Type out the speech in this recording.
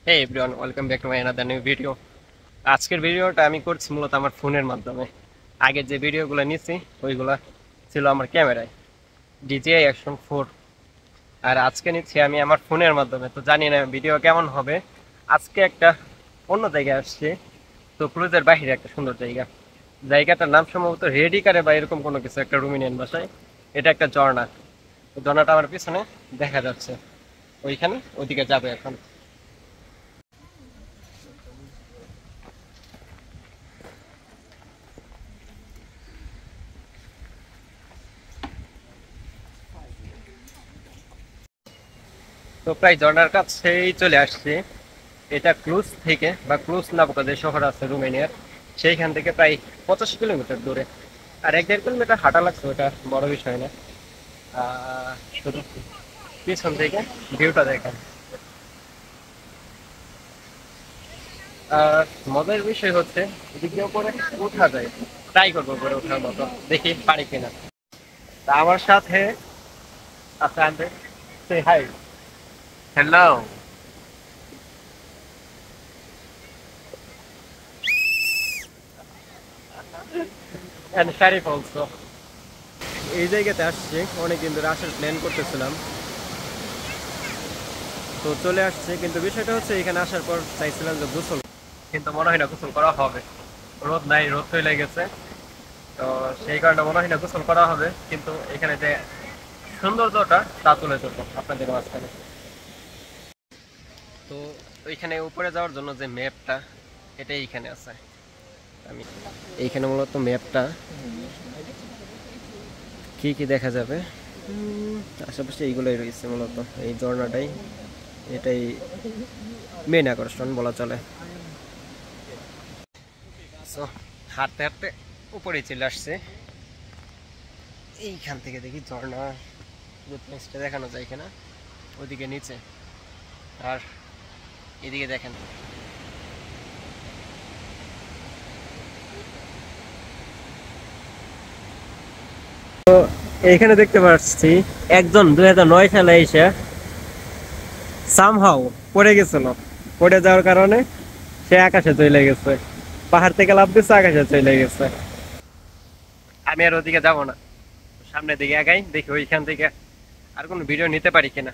Hey everyone, welcome back to my another new video. আজকের ভিডিওটা আমি করছি মূলত আমার ফোনের মাধ্যমে। আগে যে ভিডিওগুলো নিয়েছি ওইগুলা ছিল আমার ক্যামেরায় DJI Action 4, আর আজকে নিচ্ছি আমি আমার ফোনের মাধ্যমে। তো জানি না ভিডিও কেমন হবে। আজকে একটা অন্য জায়গায় আসছি, তো ক্রুজের বাইরে একটা সুন্দর জায়গা। জায়গাটার নাম সম্ভবত রেডিকারে বা এরকম কোনো কিছু একটা, রুমিনিয়ান ভাষায়। এটা একটা ঝর্ণা। ঝর্ণাটা আমার পিছনে দেখা যাচ্ছে, ওইখানে ওইদিকে যাবে এখন। তো প্রায় ঝর্ণার কাছেই চলে আসছি। এটা ক্লুজ থেকে বা ক্লুজ নামক যে শহর আছে রোমানিয়ার, সেইখান থেকে প্রায় 85 কিলোমিটার দূরে। আর 1-1.5 কিলোমিটার হাঁটা লাগছে, ওটা বড় বিষয় না। শুধু পিছন থেকে ভিউটা দেখেন। আর মজার বিষয় হচ্ছে এদিকে করে উঠা যায়, ট্রাই করবো করে ওঠার মতো, দেখি পারি কিনা। তা আমার সাথে আছে আন্টি, সে hi. Hello. And Sharif also. এই জায়গাতে আসছি, অনেকদিন ধরে আসার প্ল্যান করতেছিলাম, তো চলে আসছে। কিন্তু বিষয়টা হচ্ছে এখানে আসার পর চাইছিলাম যে গোসল, কিন্তু মনে হয় না গোসল করা হবে। রোদ নাই, রোদ চলে গেছে। তো সেই কারণে মনে হয় না গোসল করা হবে, কিন্তু এখানে যে সৌন্দর্যটা তা তুলে ধরবো আপনাদের মাঝখানে। তো ওইখানে উপরে যাওয়ার জন্য যে ম্যাপটা, এটা এইখানে আছে। আমি এইখানে মূলত ম্যাপটা কি কি দেখা যাবে, আশেপাশে এইগুলোই রয়েছে মূলত। এই ঝর্ণাটাই, এটাই মেন আকর্ষণ বলা চলে। সো হাঁটতে হাঁটতে উপরে চলে আসছে। এইখান থেকে দেখি ঝর্ণা প্লেসটা দেখানো যায় কিনা, ওইদিকে নিচে। আর এদিকে দেখেন, তো এইখানে দেখতে পাচ্ছি একজন 2009 সালে এসে সামহাও পড়ে গেছিল। পড়ে যাওয়ার কারণে সে আকাশে চলে গেছে, পাহাড় থেকে লাফ দিচ্ছে, আকাশে চলে গেছে। আমি আর ওদিকে যাবো না, সামনের দিকে আগাই, দেখি ওইখান থেকে আর কোনো ভিডিও নিতে পারি কিনা।